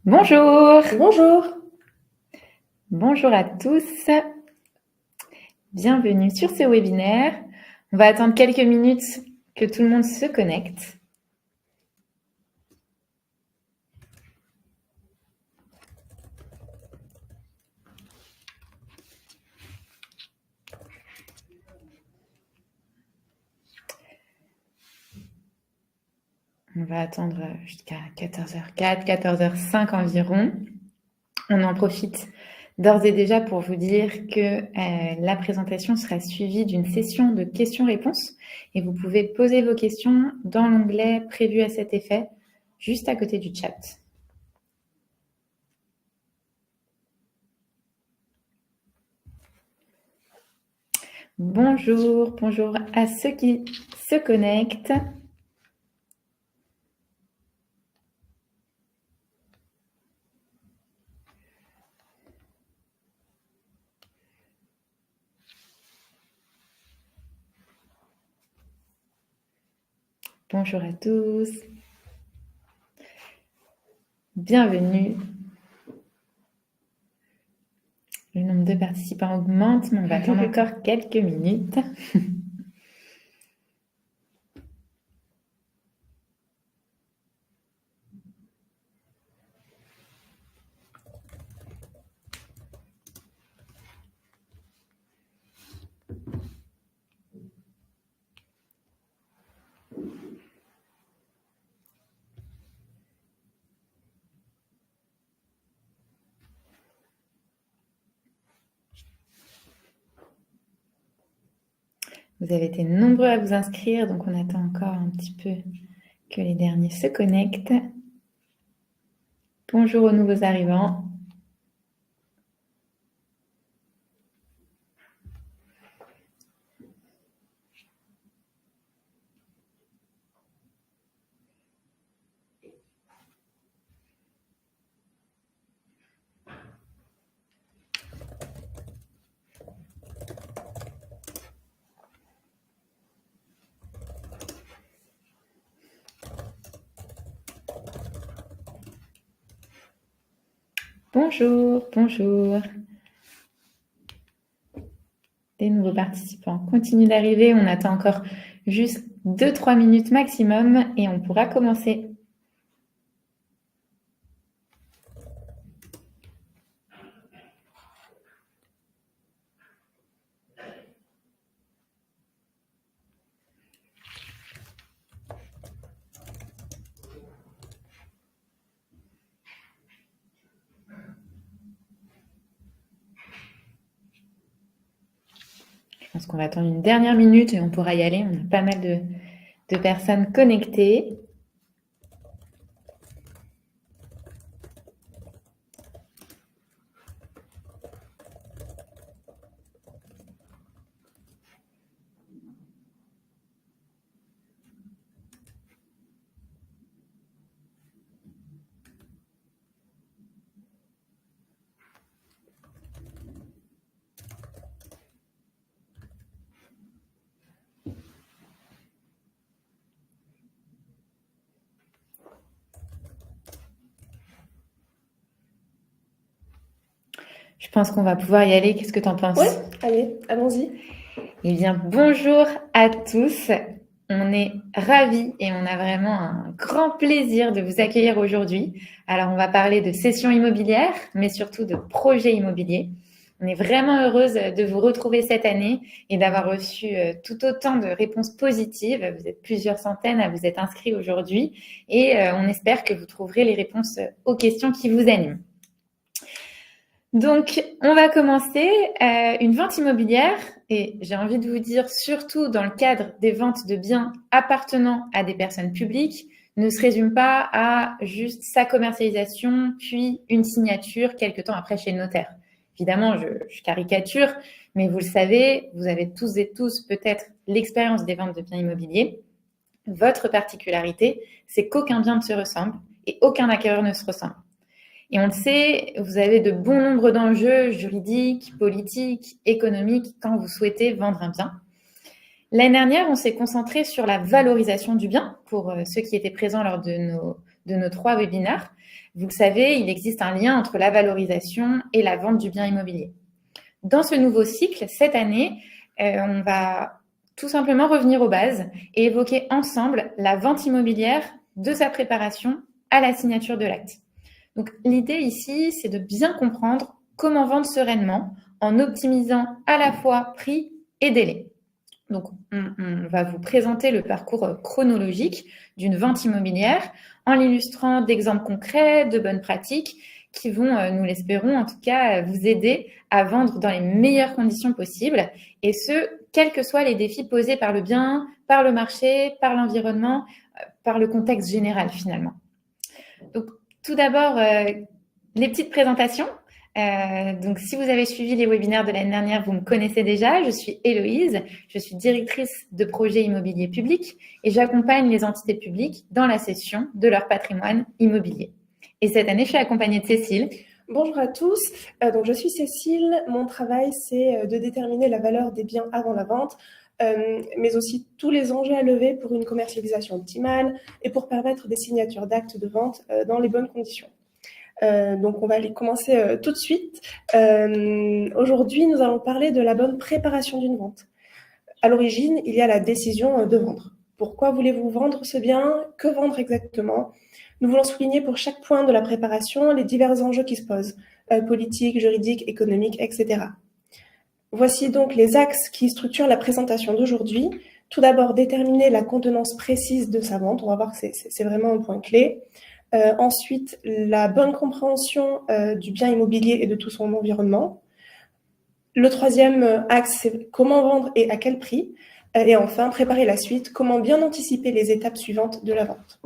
Bonjour, Bonjour. bonjour à tous, bienvenue sur ce webinaire. On va attendre quelques minutes que tout le monde se connecte. On va attendre jusqu'à 14h04, 14h05 environ. On en profite d'ores et déjà pour vous dire que la présentation sera suivie d'une session de questions-réponses et vous pouvez poser vos questions dans l'onglet prévu à cet effet, juste à côté du chat. Bonjour, bonjour à ceux qui se connectent. Bonjour à tous. Bienvenue. Le nombre de participants augmente, mais on va attendre encore quelques minutes. Vous avez été nombreux à vous inscrire, donc on attend encore un petit peu que les derniers se connectent. Bonjour aux nouveaux arrivants. Bonjour, bonjour. Les nouveaux participants continuent d'arriver. On attend encore juste 2-3 minutes maximum et on pourra commencer. Je pense qu'on va attendre une dernière minute et on pourra y aller. On a pas mal de personnes connectées. Je pense qu'on va pouvoir y aller. Qu'est-ce que tu en penses? Oui, allez, allons-y. Eh bien, bonjour à tous. On est ravis et on a vraiment un grand plaisir de vous accueillir aujourd'hui. Alors, on va parler de cession immobilière, mais surtout de projets immobiliers. On est vraiment heureuse de vous retrouver cette année et d'avoir reçu tout autant de réponses positives. Vous êtes plusieurs centaines à vous être inscrits aujourd'hui et on espère que vous trouverez les réponses aux questions qui vous animent. Donc, on va commencer une vente immobilière et j'ai envie de vous dire, surtout dans le cadre des ventes de biens appartenant à des personnes publiques, ne se résume pas à juste sa commercialisation, puis une signature quelque temps après chez le notaire. Évidemment, je caricature, mais vous le savez, vous avez tous et tous peut-être l'expérience des ventes de biens immobiliers. Votre particularité, c'est qu'aucun bien ne se ressemble et aucun acquéreur ne se ressemble. Et on le sait, vous avez de bons nombres d'enjeux juridiques, politiques, économiques quand vous souhaitez vendre un bien. L'année dernière, on s'est concentré sur la valorisation du bien pour ceux qui étaient présents lors de de nos 3 webinaires. Vous le savez, il existe un lien entre la valorisation et la vente du bien immobilier. Dans ce nouveau cycle, cette année, on va tout simplement revenir aux bases et évoquer ensemble la vente immobilière de sa préparation à la signature de l'acte. Donc, l'idée ici, c'est de bien comprendre comment vendre sereinement en optimisant à la fois prix et délai. Donc, on va vous présenter le parcours chronologique d'une vente immobilière en l'illustrant d'exemples concrets, de bonnes pratiques qui vont, nous l'espérons en tout cas, vous aider à vendre dans les meilleures conditions possibles, et ce, quels que soient les défis posés par le bien, par le marché, par l'environnement, par le contexte général finalement. Donc, tout d'abord, les petites présentations. Donc, si vous avez suivi les webinaires de l'année dernière, vous me connaissez déjà. Je suis Héloïse, je suis directrice de projet immobilier public et j'accompagne les entités publiques dans la cession de leur patrimoine immobilier. Et cette année, je suis accompagnée de Cécile. Bonjour à tous, donc je suis Cécile. Mon travail, c'est de déterminer la valeur des biens avant la vente, mais aussi tous les enjeux à lever pour une commercialisation optimale et pour permettre des signatures d'actes de vente dans les bonnes conditions. Donc on va aller commencer tout de suite. Aujourd'hui, nous allons parler de la bonne préparation d'une vente. À l'origine, il y a la décision de vendre. Pourquoi voulez-vous vendre ce bien? Que vendre exactement? Nous voulons souligner pour chaque point de la préparation les divers enjeux qui se posent, politiques, juridiques, économiques, etc. Voici donc les axes qui structurent la présentation d'aujourd'hui. Tout d'abord, déterminer la contenance précise de sa vente. On va voir que c'est vraiment un point clé. Ensuite, la bonne compréhension du bien immobilier et de tout son environnement. Le troisième axe, c'est comment vendre et à quel prix. Et enfin, préparer la suite, comment bien anticiper les étapes suivantes de la vente.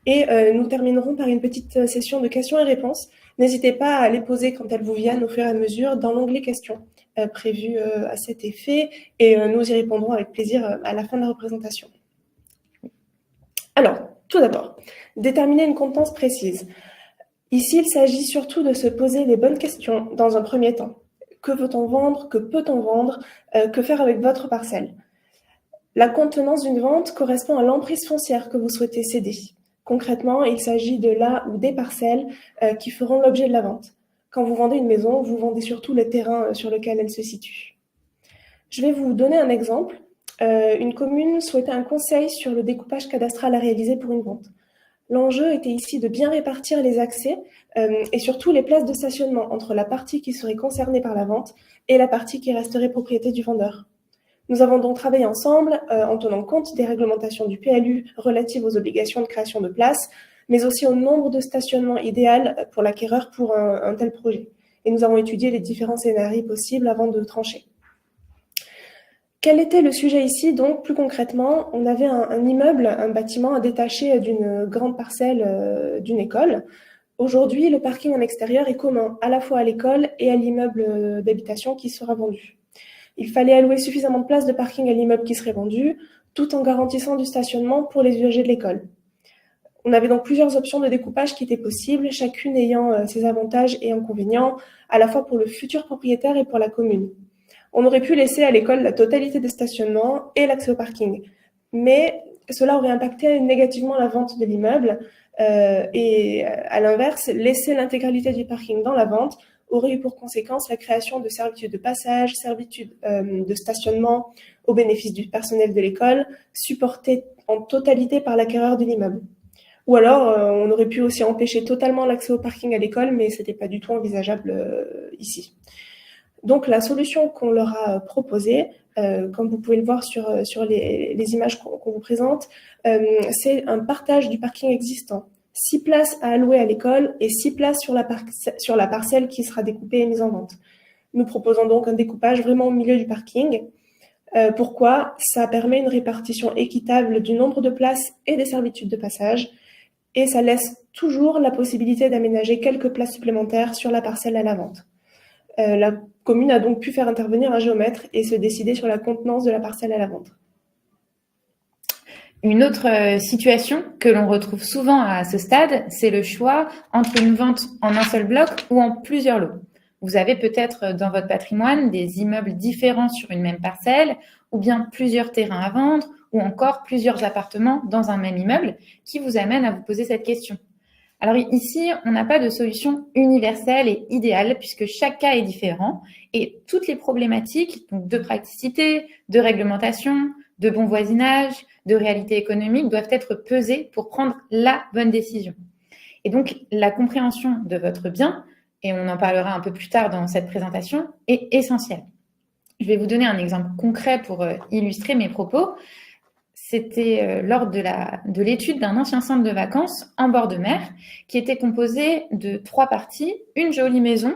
Et nous terminerons par une petite session de questions et réponses. N'hésitez pas à les poser quand elles vous viennent au fur et à mesure dans l'onglet questions prévu à cet effet, et nous y répondrons avec plaisir à la fin de la représentation. Alors, tout d'abord, déterminer une contenance précise. Ici, il s'agit surtout de se poser les bonnes questions dans un premier temps. Que veut-on vendre? Que peut-on vendre? Que faire avec votre parcelle? La contenance d'une vente correspond à l'emprise foncière que vous souhaitez céder. Concrètement, il s'agit de la ou des parcelles qui feront l'objet de la vente. Quand vous vendez une maison, vous vendez surtout le terrain sur lequel elle se situe. Je vais vous donner un exemple. Une commune souhaitait un conseil sur le découpage cadastral à réaliser pour une vente. L'enjeu était ici de bien répartir les accès et surtout les places de stationnement entre la partie qui serait concernée par la vente et la partie qui resterait propriété du vendeur. Nous avons donc travaillé ensemble en tenant compte des réglementations du PLU relatives aux obligations de création de places, mais aussi au nombre de stationnements idéal pour l'acquéreur pour un tel projet. Et nous avons étudié les différents scénarios possibles avant de trancher. Quel était le sujet ici? Donc, plus concrètement, on avait un immeuble, un bâtiment détaché d'une grande parcelle d'une école. Aujourd'hui, le parking en extérieur est commun à la fois à l'école et à l'immeuble d'habitation qui sera vendu. Il fallait allouer suffisamment de places de parking à l'immeuble qui serait vendu, tout en garantissant du stationnement pour les usagers de l'école. On avait donc plusieurs options de découpage qui étaient possibles, chacune ayant ses avantages et inconvénients, à la fois pour le futur propriétaire et pour la commune. On aurait pu laisser à l'école la totalité des stationnements et l'accès au parking, mais cela aurait impacté négativement la vente de l'immeuble et à l'inverse, laisser l'intégralité du parking dans la vente aurait eu pour conséquence la création de servitudes de passage, servitudes de stationnement au bénéfice du personnel de l'école, supportées en totalité par l'acquéreur de l'immeuble. Ou alors, on aurait pu aussi empêcher totalement l'accès au parking à l'école, mais ce n'était pas du tout envisageable ici. Donc, la solution qu'on leur a proposée, comme vous pouvez le voir sur les images qu'on vous présente, c'est un partage du parking existant. 6 places à allouer à l'école et 6 places sur la parcelle qui sera découpée et mise en vente. Nous proposons donc un découpage vraiment au milieu du parking. Pourquoi? Ça permet une répartition équitable du nombre de places et des servitudes de passage, et ça laisse toujours la possibilité d'aménager quelques places supplémentaires sur la parcelle à la vente. La commune a donc pu faire intervenir un géomètre et se décider sur la contenance de la parcelle à la vente. Une autre situation que l'on retrouve souvent à ce stade, c'est le choix entre une vente en un seul bloc ou en plusieurs lots. Vous avez peut-être dans votre patrimoine des immeubles différents sur une même parcelle, ou bien plusieurs terrains à vendre, ou encore plusieurs appartements dans un même immeuble qui vous amènent à vous poser cette question. Alors ici, on n'a pas de solution universelle et idéale puisque chaque cas est différent et toutes les problématiques donc de praticité, de réglementation, de bon voisinage, de réalité économique doivent être pesées pour prendre la bonne décision. Et donc, la compréhension de votre bien, et on en parlera un peu plus tard dans cette présentation, est essentielle. Je vais vous donner un exemple concret pour illustrer mes propos. C'était lors de l'étude d'un ancien centre de vacances en bord de mer qui était composé de 3 parties. Une jolie maison,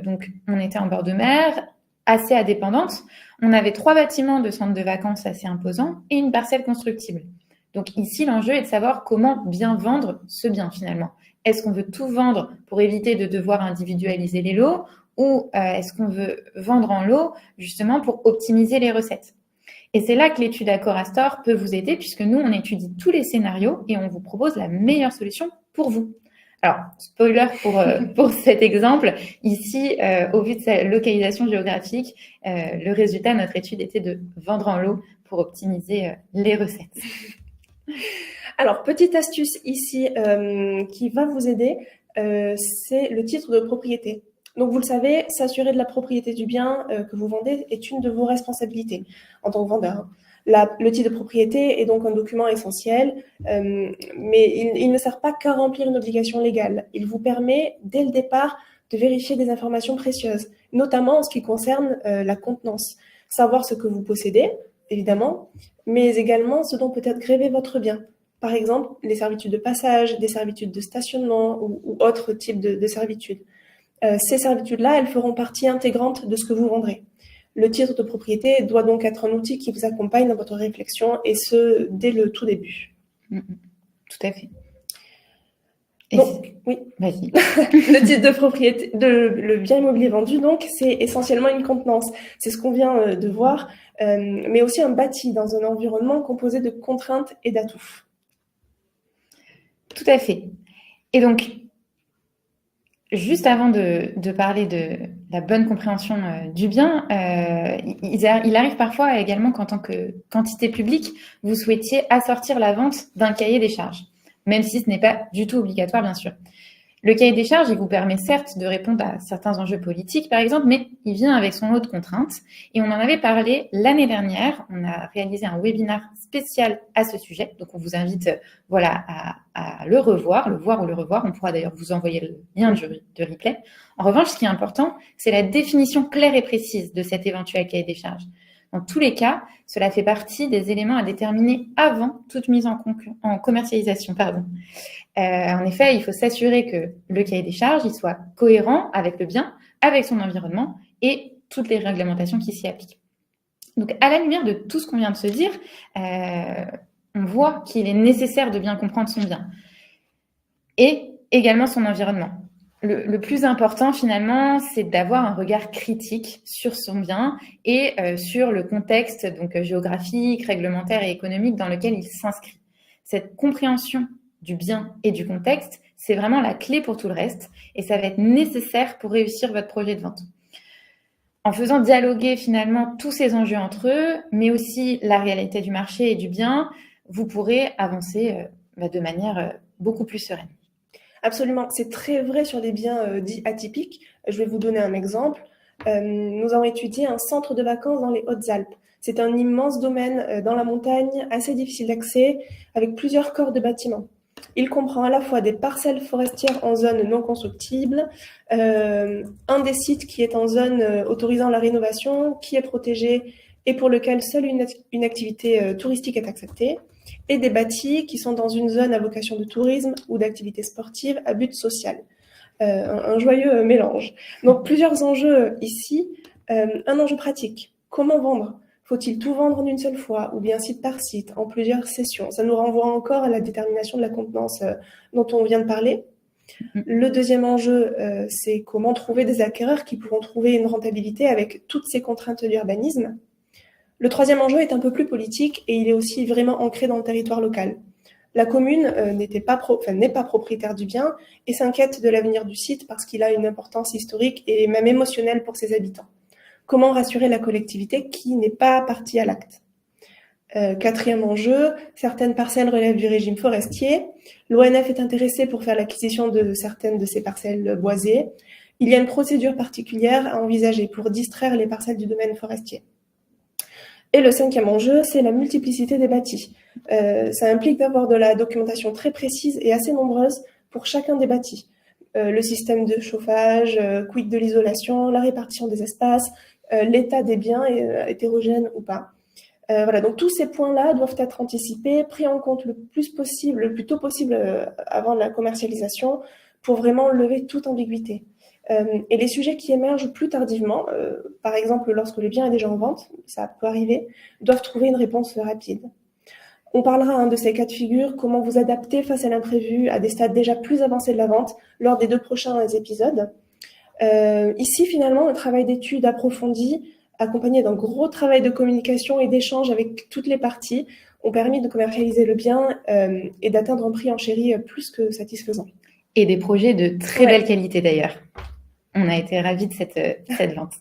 donc on était en bord de mer, assez indépendante. On avait 3 bâtiments de centre de vacances assez imposants et une parcelle constructible. Donc ici, l'enjeu est de savoir comment bien vendre ce bien finalement. Est-ce qu'on veut tout vendre pour éviter de devoir individualiser les lots ou est-ce qu'on veut vendre en lot justement pour optimiser les recettes? Et c'est là que l'étude Accor Astor peut vous aider puisque nous, on étudie tous les scénarios et on vous propose la meilleure solution pour vous. Alors, spoiler pour cet exemple, ici, au vu de sa localisation géographique, le résultat de notre étude était de vendre en lot pour optimiser les recettes. Alors, petite astuce ici qui va vous aider, c'est le titre de propriété. Donc, vous le savez, s'assurer de la propriété du bien que vous vendez est une de vos responsabilités en tant que vendeur. Le titre de propriété est donc un document essentiel, mais il ne sert pas qu'à remplir une obligation légale. Il vous permet, dès le départ, de vérifier des informations précieuses, notamment en ce qui concerne la contenance. Savoir ce que vous possédez, évidemment, mais également ce dont peut être grévé votre bien. Par exemple, les servitudes de passage, des servitudes de stationnement ou autres types de servitudes. Ces servitudes-là, elles feront partie intégrante de ce que vous vendrez. Le titre de propriété doit donc être un outil qui vous accompagne dans votre réflexion, et ce, dès le tout début. Tout à fait. Donc, oui. Vas-y. Le titre de propriété, le bien immobilier vendu, donc, c'est essentiellement une contenance. C'est ce qu'on vient de voir, mais aussi un bâti dans un environnement composé de contraintes et d'atouts. Tout à fait. Et donc, juste avant de parler de la bonne compréhension du bien, il arrive parfois également qu'en tant que quantité publique, vous souhaitiez assortir la vente d'un cahier des charges, même si ce n'est pas du tout obligatoire, bien sûr. Le cahier des charges, il vous permet certes de répondre à certains enjeux politiques, par exemple, mais il vient avec son lot de contraintes. Et on en avait parlé l'année dernière. On a réalisé un webinaire spécial à ce sujet. Donc, on vous invite à le revoir, le voir ou le revoir. On pourra d'ailleurs vous envoyer le lien de replay. En revanche, ce qui est important, c'est la définition claire et précise de cet éventuel cahier des charges. Dans tous les cas, cela fait partie des éléments à déterminer avant toute mise en commercialisation. En effet, il faut s'assurer que le cahier des charges il soit cohérent avec le bien, avec son environnement et toutes les réglementations qui s'y appliquent. Donc, à la lumière de tout ce qu'on vient de se dire, on voit qu'il est nécessaire de bien comprendre son bien et également son environnement. Le plus important, finalement, c'est d'avoir un regard critique sur son bien et sur le contexte donc, géographique, réglementaire et économique dans lequel il s'inscrit. Cette compréhension du bien et du contexte, c'est vraiment la clé pour tout le reste et ça va être nécessaire pour réussir votre projet de vente. En faisant dialoguer finalement tous ces enjeux entre eux, mais aussi la réalité du marché et du bien, vous pourrez avancer de manière beaucoup plus sereine. Absolument, c'est très vrai sur les biens dits atypiques. Je vais vous donner un exemple. Nous avons étudié un centre de vacances dans les Hautes-Alpes. C'est un immense domaine dans la montagne, assez difficile d'accès, avec plusieurs corps de bâtiments. Il comprend à la fois des parcelles forestières en zone non constructible, un des sites qui est en zone autorisant la rénovation, qui est protégé et pour lequel seule une activité touristique est acceptée, et des bâtis qui sont dans une zone à vocation de tourisme ou d'activité sportive à but social. Un joyeux mélange. Donc plusieurs enjeux ici. Un enjeu pratique. Comment vendre ? Faut-il tout vendre en une seule fois ou bien site par site, en plusieurs sessions? Ça nous renvoie encore à la détermination de la contenance dont on vient de parler. Le deuxième enjeu, c'est comment trouver des acquéreurs qui pourront trouver une rentabilité avec toutes ces contraintes d'urbanisme. Le troisième enjeu est un peu plus politique et il est aussi vraiment ancré dans le territoire local. La commune n'est pas propriétaire du bien et s'inquiète de l'avenir du site parce qu'il a une importance historique et même émotionnelle pour ses habitants. Comment rassurer la collectivité qui n'est pas partie à l'acte ? Quatrième enjeu, certaines parcelles relèvent du régime forestier. L'ONF est intéressé pour faire l'acquisition de certaines de ces parcelles boisées. Il y a une procédure particulière à envisager pour distraire les parcelles du domaine forestier. Et le cinquième enjeu, c'est la multiplicité des bâtis. Ça implique d'avoir de la documentation très précise et assez nombreuse pour chacun des bâtis. Le système de chauffage, quid de l'isolation, la répartition des espaces, l'état des biens hétérogènes ou pas. Voilà, donc tous ces points-là doivent être anticipés, pris en compte le plus tôt possible avant la commercialisation pour vraiment lever toute ambiguïté. Et les sujets qui émergent plus tardivement, par exemple lorsque le bien est déjà en vente, ça peut arriver, doivent trouver une réponse rapide. On parlera de ces cas de figure, comment vous adapter face à l'imprévu à des stades déjà plus avancés de la vente lors des 2 prochains épisodes. Ici, finalement, un travail d'étude approfondi, accompagné d'un gros travail de communication et d'échange avec toutes les parties, ont permis de commercialiser le bien et d'atteindre un prix enchéri plus que satisfaisant. Et des projets de très belle qualité d'ailleurs. On a été ravis de cette vente.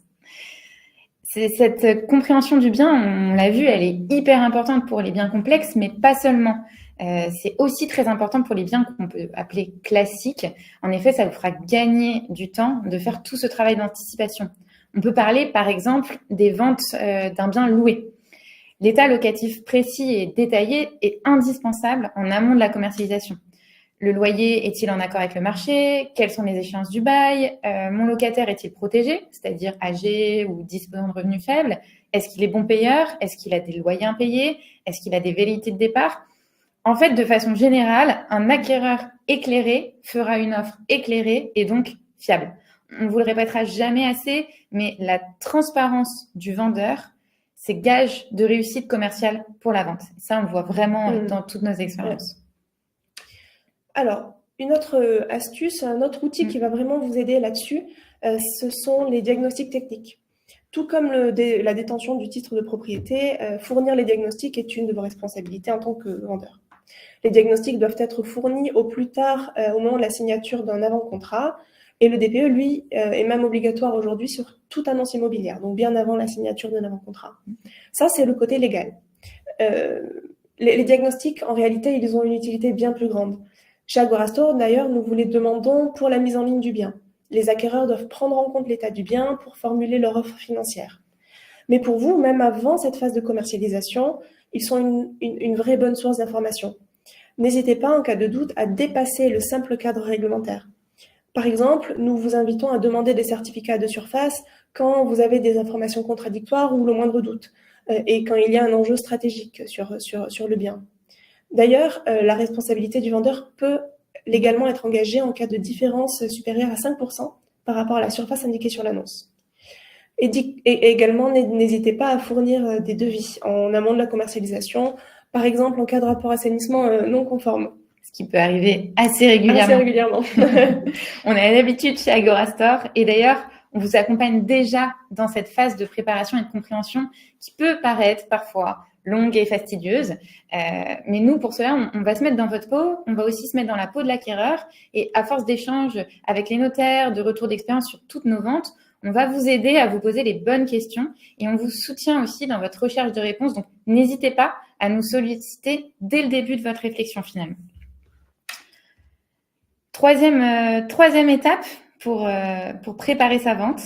Cette compréhension du bien, on l'a vu, elle est hyper importante pour les biens complexes, mais pas seulement. C'est aussi très important pour les biens qu'on peut appeler classiques. En effet, ça vous fera gagner du temps de faire tout ce travail d'anticipation. On peut parler, par exemple, des ventes d'un bien loué. L'état locatif précis et détaillé est indispensable en amont de la commercialisation. Le loyer est-il en accord avec le marché? Quelles sont les échéances du bail? Mon locataire est-il protégé, c'est-à-dire âgé ou disposant de revenus faibles? Est-ce qu'il est bon payeur? Est-ce qu'il a des loyers impayés? Est-ce qu'il a des velléités de départ? En fait, de façon générale, un acquéreur éclairé fera une offre éclairée et donc fiable. On ne vous le répétera jamais assez, mais la transparence du vendeur, c'est gage de réussite commerciale pour la vente. Ça, on le voit vraiment dans toutes nos expériences. Alors, une autre astuce, un autre outil qui va vraiment vous aider là-dessus, ce sont les diagnostics techniques. Tout comme la détention du titre de propriété, fournir les diagnostics est une de vos responsabilités en tant que vendeur. Les diagnostics doivent être fournis au plus tard au moment de la signature d'un avant-contrat, et le DPE, lui, est même obligatoire aujourd'hui sur toute annonce immobilière, donc bien avant la signature d'un avant-contrat. Ça, c'est le côté légal. Les diagnostics, en réalité, ils ont une utilité bien plus grande. Chez Agorastore, d'ailleurs, nous vous les demandons pour la mise en ligne du bien. Les acquéreurs doivent prendre en compte l'état du bien pour formuler leur offre financière. Mais pour vous, même avant cette phase de commercialisation, ils sont une vraie bonne source d'information. N'hésitez pas, en cas de doute, à dépasser le simple cadre réglementaire. Par exemple, nous vous invitons à demander des certificats de surface quand vous avez des informations contradictoires ou le moindre doute, et quand il y a un enjeu stratégique sur le bien. D'ailleurs, la responsabilité du vendeur peut légalement être engagée en cas de différence supérieure à 5% par rapport à la surface indiquée sur l'annonce. Et également, n'hésitez pas à fournir des devis en amont de la commercialisation, par exemple en cas de rapport assainissement non conforme. Ce qui peut arriver assez régulièrement. On a l'habitude chez Agorastore et d'ailleurs, on vous accompagne déjà dans cette phase de préparation et de compréhension qui peut paraître parfois longue et fastidieuse. Mais nous, pour cela, on va se mettre dans votre peau, on va aussi se mettre dans la peau de l'acquéreur et à force d'échanges avec les notaires, de retours d'expérience sur toutes nos ventes, on va vous aider à vous poser les bonnes questions et on vous soutient aussi dans votre recherche de réponses. Donc, n'hésitez pas à nous solliciter dès le début de votre réflexion finalement. Troisième étape pour préparer sa vente.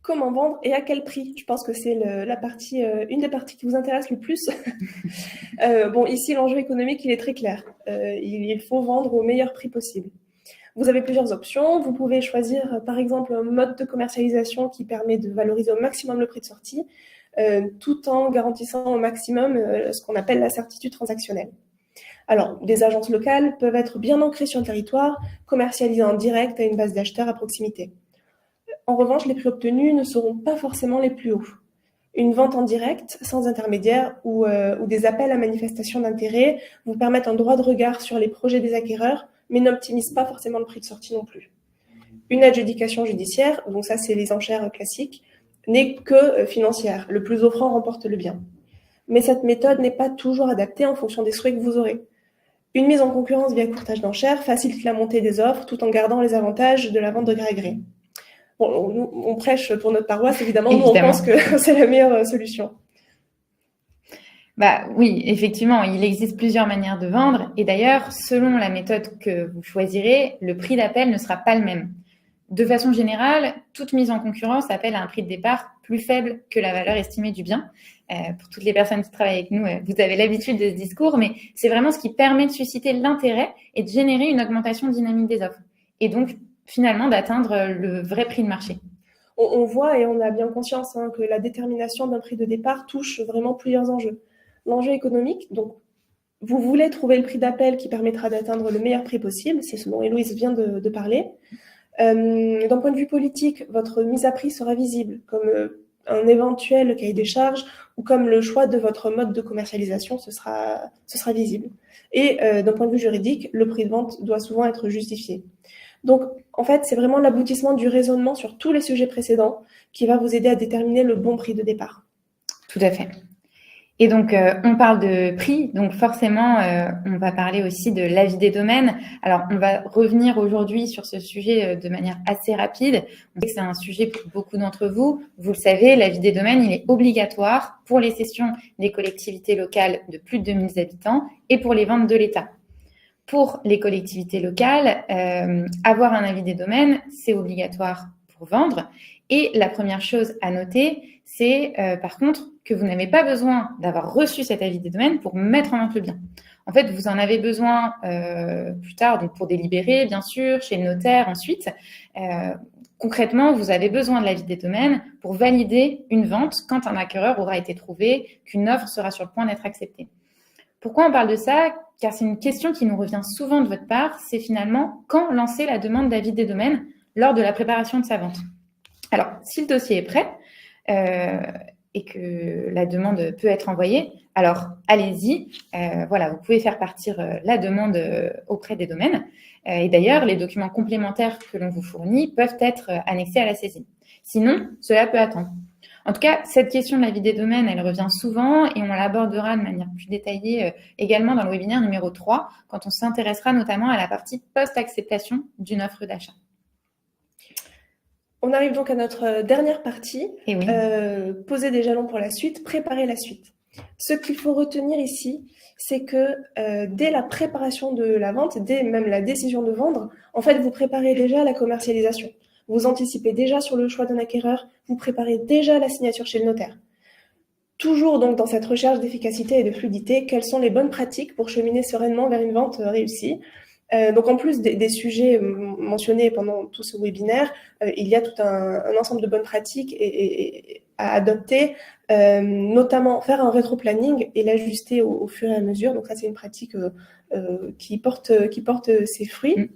Comment vendre et à quel prix? Je pense que c'est une des parties qui vous intéresse le plus. Ici, l'enjeu économique, il est très clair. Il faut vendre au meilleur prix possible. Vous avez plusieurs options. Vous pouvez choisir, par exemple, un mode de commercialisation qui permet de valoriser au maximum le prix de sortie, tout en garantissant au maximum ce qu'on appelle la certitude transactionnelle. Alors, des agences locales peuvent être bien ancrées sur le territoire, commercialisées en direct à une base d'acheteurs à proximité. En revanche, les prix obtenus ne seront pas forcément les plus hauts. Une vente en direct, sans intermédiaire ou des appels à manifestation d'intérêt vous permettent un droit de regard sur les projets des acquéreurs, mais n'optimisent pas forcément le prix de sortie non plus. Une adjudication judiciaire, donc ça c'est les enchères classiques, n'est que financière. Le plus offrant remporte le bien. Mais cette méthode n'est pas toujours adaptée en fonction des souhaits que vous aurez. Une mise en concurrence via courtage d'enchères facilite la montée des offres tout en gardant les avantages de la vente de gré à gré. Bon, nous, on prêche pour notre paroisse, évidemment. Nous, on pense que c'est la meilleure solution. Bah oui, effectivement, il existe plusieurs manières de vendre et d'ailleurs, selon la méthode que vous choisirez, le prix d'appel ne sera pas le même. De façon générale, toute mise en concurrence appelle à un prix de départ plus faible que la valeur estimée du bien. Pour toutes les personnes qui travaillent avec nous, vous avez l'habitude de ce discours, mais c'est vraiment ce qui permet de susciter l'intérêt et de générer une augmentation dynamique des offres. Et donc, finalement, d'atteindre le vrai prix de marché. On voit et on a bien conscience que la détermination d'un prix de départ touche vraiment plusieurs enjeux. L'enjeu économique, donc vous voulez trouver le prix d'appel qui permettra d'atteindre le meilleur prix possible, c'est ce dont Héloïse vient de parler. D'un point de vue politique, votre mise à prix sera visible, comme un éventuel cahier des charges ou comme le choix de votre mode de commercialisation, ce sera visible. Et d'un point de vue juridique, le prix de vente doit souvent être justifié. Donc, en fait, c'est vraiment l'aboutissement du raisonnement sur tous les sujets précédents qui va vous aider à déterminer le bon prix de départ. Tout à fait. Et donc, on parle de prix, donc forcément, on va parler aussi de l'avis des domaines. Alors, on va revenir aujourd'hui sur ce sujet de manière assez rapide. On sait que c'est un sujet pour beaucoup d'entre vous. Vous le savez, l'avis des domaines, il est obligatoire pour les cessions des collectivités locales de plus de 2000 habitants et pour les ventes de l'État. Pour les collectivités locales, avoir un avis des domaines, c'est obligatoire pour vendre. Et la première chose à noter, c'est par contre que vous n'avez pas besoin d'avoir reçu cet avis des domaines pour mettre en vente le bien. En fait, vous en avez besoin plus tard, donc pour délibérer, bien sûr, chez le notaire ensuite. Concrètement, vous avez besoin de l'avis des domaines pour valider une vente quand un acquéreur aura été trouvé, qu'une offre sera sur le point d'être acceptée. Pourquoi on parle de ça? Car c'est une question qui nous revient souvent de votre part, c'est finalement quand lancer la demande d'avis des domaines lors de la préparation de sa vente. Alors, si le dossier est prêt et que la demande peut être envoyée, alors allez-y, voilà, vous pouvez faire partir la demande auprès des domaines. Et d'ailleurs, les documents complémentaires que l'on vous fournit peuvent être annexés à la saisie. Sinon, cela peut attendre. En tout cas, cette question de l'avis des domaines, elle revient souvent et on l'abordera de manière plus détaillée également dans le webinaire numéro 3, quand on s'intéressera notamment à la partie post-acceptation d'une offre d'achat. On arrive donc à notre dernière partie, oui. Poser des jalons pour la suite, préparer la suite. Ce qu'il faut retenir ici, c'est que dès la préparation de la vente, dès même la décision de vendre, en fait, vous préparez déjà la commercialisation. Vous anticipez déjà sur le choix d'un acquéreur, vous préparez déjà la signature chez le notaire. Toujours donc dans cette recherche d'efficacité et de fluidité, quelles sont les bonnes pratiques pour cheminer sereinement vers une vente réussie? Donc en plus des sujets mentionnés pendant tout ce webinaire, il y a tout un ensemble de bonnes pratiques à adopter, notamment faire un rétro-planning et l'ajuster au fur et à mesure. Donc ça, c'est une pratique qui porte ses fruits.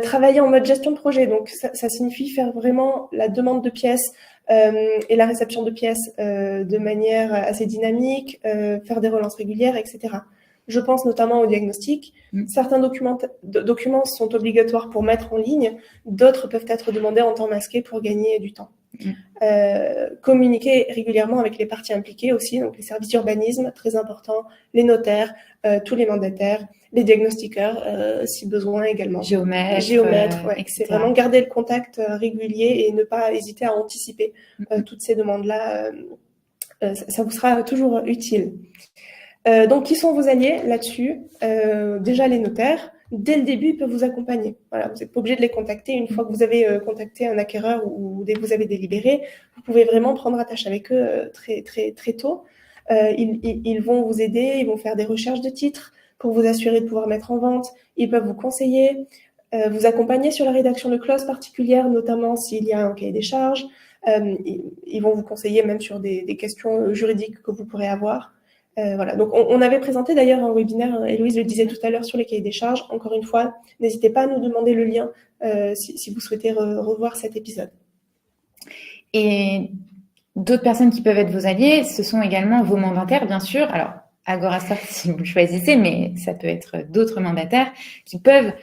Travailler en mode gestion de projet, donc ça signifie faire vraiment la demande de pièces et la réception de pièces de manière assez dynamique, faire des relances régulières, etc. Je pense notamment au diagnostic. Certains documents sont obligatoires pour mettre en ligne, d'autres peuvent être demandés en temps masqué pour gagner du temps. Communiquer régulièrement avec les parties impliquées aussi, donc les services d'urbanisme, très important, les notaires, tous les mandataires, les diagnostiqueurs, si besoin également. Géomètres, ouais. C'est vraiment garder le contact régulier et ne pas hésiter à anticiper toutes ces demandes-là. Ça vous sera toujours utile. Donc, qui sont vos alliés là-dessus? Déjà, les notaires. Dès le début, ils peuvent vous accompagner. Voilà, vous n'êtes pas obligé de les contacter. Une fois que vous avez contacté un acquéreur ou dès que vous avez délibéré, vous pouvez vraiment prendre attache avec eux très tôt. Ils vont vous aider, ils vont faire des recherches de titres pour vous assurer de pouvoir mettre en vente. Ils peuvent vous conseiller, vous accompagner sur la rédaction de clauses particulières, notamment s'il y a un cahier des charges. Ils vont vous conseiller même sur des questions juridiques que vous pourrez avoir. Voilà. Donc, on avait présenté d'ailleurs un webinaire, Héloïse le disait tout à l'heure, sur les cahiers des charges. Encore une fois, n'hésitez pas à nous demander le lien si vous souhaitez revoir cet épisode. Et d'autres personnes qui peuvent être vos alliés, ce sont également vos mandataires, bien sûr. Alors, Agorastart, si vous le choisissez, mais ça peut être d'autres mandataires qui peuvent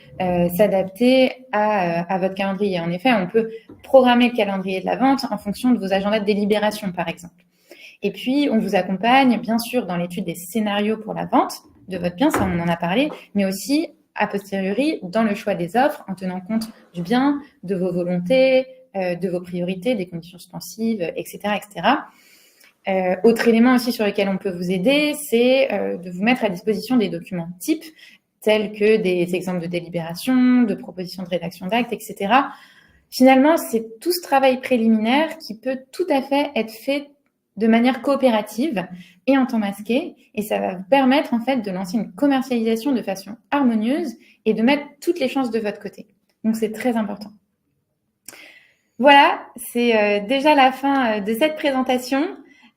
s'adapter à votre calendrier. En effet, on peut programmer le calendrier de la vente en fonction de vos agendas de délibération, par exemple. Et puis, on vous accompagne, bien sûr, dans l'étude des scénarios pour la vente de votre bien, ça on en a parlé, mais aussi, a posteriori, dans le choix des offres, en tenant compte du bien, de vos volontés, de vos priorités, des conditions suspensives, etc., etc. Autre élément aussi sur lequel on peut vous aider, c'est de vous mettre à disposition des documents types, tels que des exemples de délibération, de propositions de rédaction d'actes, etc. Finalement, c'est tout ce travail préliminaire qui peut tout à fait être fait de manière coopérative et en temps masqué, et ça va vous permettre en fait de lancer une commercialisation de façon harmonieuse et de mettre toutes les chances de votre côté. Donc c'est très important. Voilà, c'est déjà la fin de cette présentation.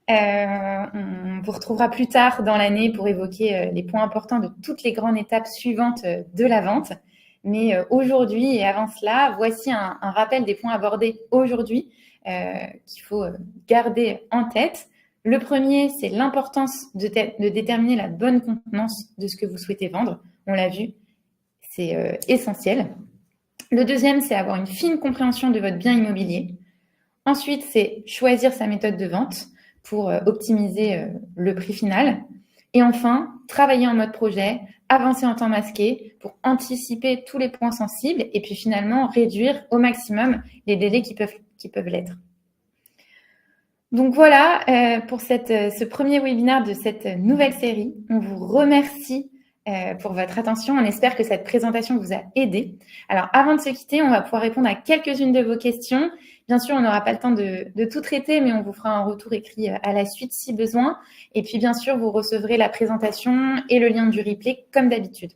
On vous retrouvera plus tard dans l'année pour évoquer les points importants de toutes les grandes étapes suivantes de la vente. Mais aujourd'hui et avant cela, voici un rappel des points abordés aujourd'hui qu'il faut garder en tête. Le premier, c'est l'importance de déterminer la bonne contenance de ce que vous souhaitez vendre. On l'a vu, c'est essentiel. Le deuxième, c'est avoir une fine compréhension de votre bien immobilier. Ensuite, c'est choisir sa méthode de vente pour optimiser le prix final. Et enfin, travailler en mode projet, avancer en temps masqué pour anticiper tous les points sensibles et puis finalement réduire au maximum les délais qui peuvent l'être. Donc voilà pour ce premier webinaire de cette nouvelle série. On vous remercie pour votre attention. On espère que cette présentation vous a aidé. Alors, avant de se quitter, on va pouvoir répondre à quelques-unes de vos questions. Bien sûr, on n'aura pas le temps de tout traiter, mais on vous fera un retour écrit à la suite si besoin. Et puis, bien sûr, vous recevrez la présentation et le lien du replay comme d'habitude.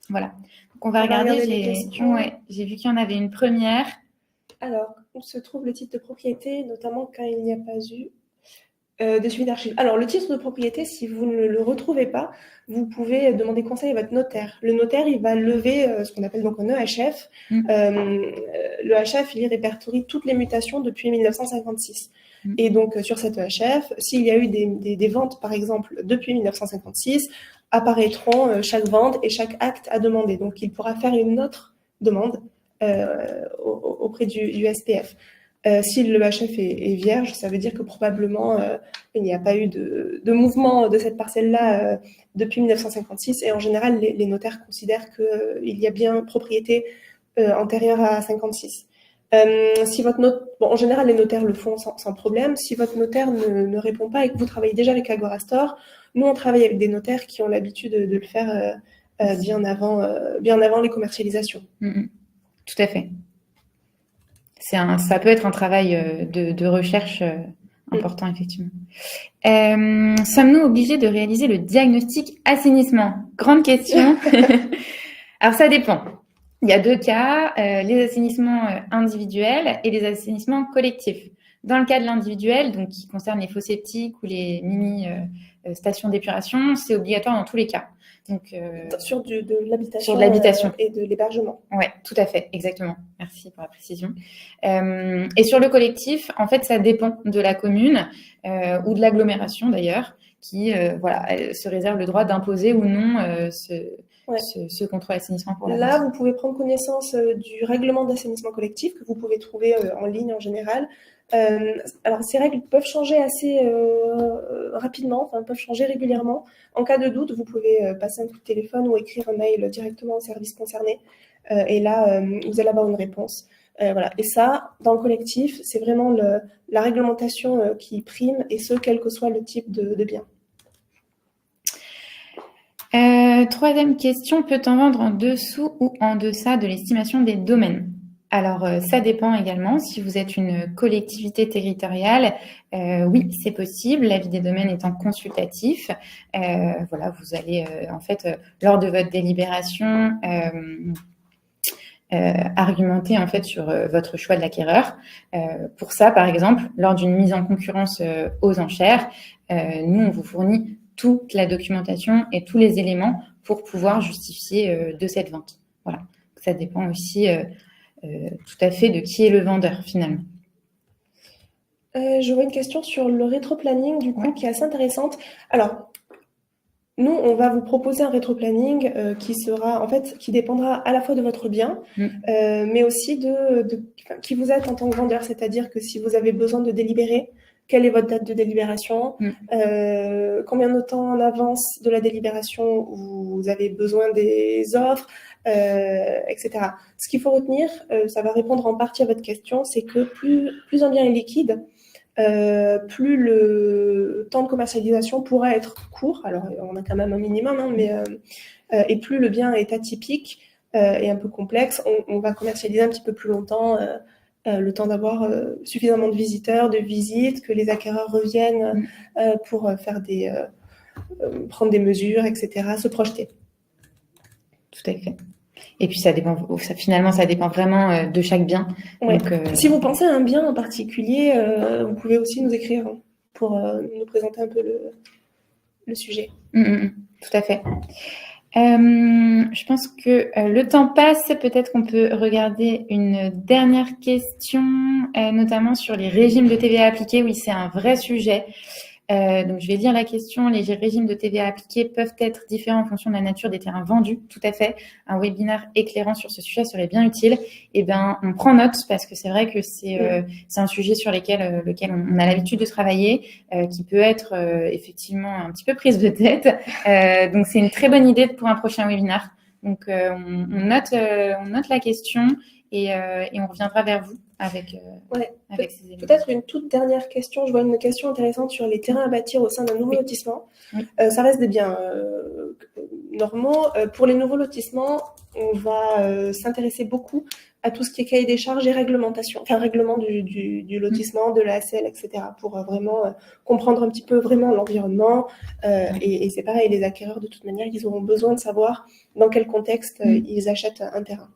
Voilà. Donc, on va regarder les questions. Ouais, j'ai vu qu'il y en avait une première. Alors, où se trouve le titre de propriété, notamment quand il n'y a pas eu de suivi d'archives. Alors, le titre de propriété, si vous ne le retrouvez pas, vous pouvez demander conseil à votre notaire. Le notaire, il va lever ce qu'on appelle donc un EHF. Le EHF, il y répertorie toutes les mutations depuis 1956. Et donc, sur cet EHF, s'il y a eu des ventes, par exemple, depuis 1956, apparaîtront chaque vente et chaque acte à demander. Donc, il pourra faire une autre demande auprès du SPF. Si le HF est vierge, ça veut dire que probablement il n'y a pas eu de mouvement de cette parcelle-là depuis 1956. Et en général, les notaires considèrent qu'il y a bien propriété antérieure à 56. Si votre en général, les notaires le font sans problème. Si votre notaire ne répond pas et que vous travaillez déjà avec Agorastore, nous, on travaille avec des notaires qui ont l'habitude de le faire bien avant les commercialisations. Tout à fait. Ça peut être un travail de recherche important, effectivement. Sommes-nous obligés de réaliser le diagnostic assainissement? Grande question. Alors, ça dépend. Il y a deux cas, les assainissements individuels et les assainissements collectifs. Dans le cas de l'individuel, donc qui concerne les fosses septiques ou les mini-stations d'épuration, c'est obligatoire dans tous les cas. Donc, sur de l'habitation, et de l'hébergement. Oui, tout à fait, exactement. Merci pour la précision. Et sur le collectif, en fait, ça dépend de la commune ou de l'agglomération d'ailleurs, qui se réserve le droit d'imposer ou non ce contrôle assainissement pour la Là, vous pouvez prendre connaissance du règlement d'assainissement collectif que vous pouvez trouver en ligne en général. Alors, ces règles peuvent changer assez rapidement, peuvent changer régulièrement. En cas de doute, vous pouvez passer un coup de téléphone ou écrire un mail directement au service concerné. Et là, vous allez avoir une réponse. Voilà. Et ça, dans le collectif, c'est vraiment la réglementation qui prime, et ce, quel que soit le type de bien. Troisième question, peut-on vendre en dessous ou en deçà de l'estimation des domaines? Alors, ça dépend également. Si vous êtes une collectivité territoriale, oui, c'est possible. L'avis des domaines étant consultatif, vous allez en fait, lors de votre délibération, argumenter en fait sur votre choix de l'acquéreur. Pour ça, par exemple, lors d'une mise en concurrence aux enchères, nous, on vous fournit toute la documentation et tous les éléments pour pouvoir justifier de cette vente. Voilà. Ça dépend aussi tout à fait de qui est le vendeur finalement. J'aurais une question sur le rétroplanning du coup, qui est assez intéressante. Alors, nous, on va vous proposer un rétroplanning qui dépendra à la fois de votre bien, mais aussi de qui vous êtes en tant que vendeur. C'est-à-dire que si vous avez besoin de délibérer, quelle est votre date de délibération, combien de temps en avance de la délibération vous avez besoin des offres, etc. Ce qu'il faut retenir, ça va répondre en partie à votre question, c'est que plus un bien est liquide, plus le temps de commercialisation pourra être court. Alors, on a quand même un minimum, hein, mais et plus le bien est atypique et un peu complexe, on va commercialiser un petit peu plus longtemps, le temps d'avoir suffisamment de visiteurs, de visites, que les acquéreurs reviennent pour faire prendre des mesures, etc., se projeter. Tout à fait. Et puis finalement, ça dépend vraiment de chaque bien. Ouais. Donc, si vous pensez à un bien en particulier, vous pouvez aussi nous écrire pour nous présenter un peu le sujet. Tout à fait. Je pense que le temps passe. Peut-être qu'on peut regarder une dernière question, notamment sur les régimes de TVA appliqués. Oui, c'est un vrai sujet. Donc, je vais lire la question. Les régimes de TVA appliqués peuvent être différents en fonction de la nature des terrains vendus. Tout à fait. Un webinaire éclairant sur ce sujet serait bien utile. Eh bien, on prend note parce que c'est vrai que c'est un sujet sur lequel on a l'habitude de travailler, qui peut être effectivement un petit peu prise de tête. Donc, c'est une très bonne idée pour un prochain webinaire. Donc, on note la question et on reviendra vers vous avec ces éléments. Peut-être une toute dernière question. Je vois une question intéressante sur les terrains à bâtir au sein d'un nouveau lotissement. Oui. Ça reste des biens normaux. Pour les nouveaux lotissements, on va s'intéresser beaucoup à tout ce qui est cahier des charges et réglementation, enfin règlement du lotissement, de la ACL, etc. pour vraiment comprendre un petit peu vraiment l'environnement. Et c'est pareil, les acquéreurs, de toute manière, ils auront besoin de savoir dans quel contexte ils achètent un terrain.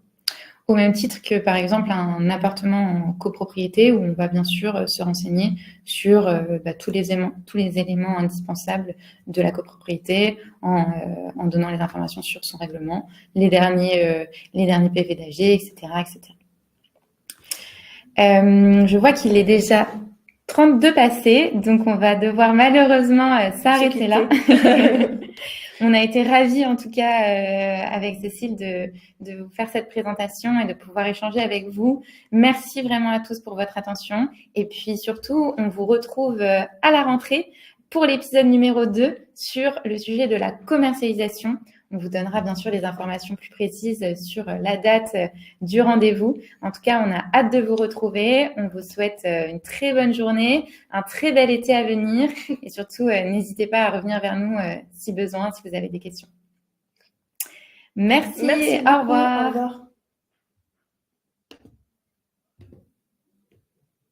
Au même titre que, par exemple, un appartement en copropriété où on va bien sûr se renseigner sur tous les éléments indispensables de la copropriété en donnant les informations sur son règlement, les derniers PV d'AG, etc., etc. Je vois qu'il est déjà 32 passés, donc on va devoir malheureusement s'arrêter là. On a été ravis, en tout cas, avec Cécile, de vous faire cette présentation et de pouvoir échanger avec vous. Merci vraiment à tous pour votre attention. Et puis surtout, on vous retrouve à la rentrée pour l'épisode numéro 2 sur le sujet de la commercialisation. On vous donnera bien sûr les informations plus précises sur la date du rendez-vous. En tout cas, on a hâte de vous retrouver. On vous souhaite une très bonne journée, un très bel été à venir et surtout, n'hésitez pas à revenir vers nous si besoin, si vous avez des questions. Merci. Merci beaucoup. Au revoir.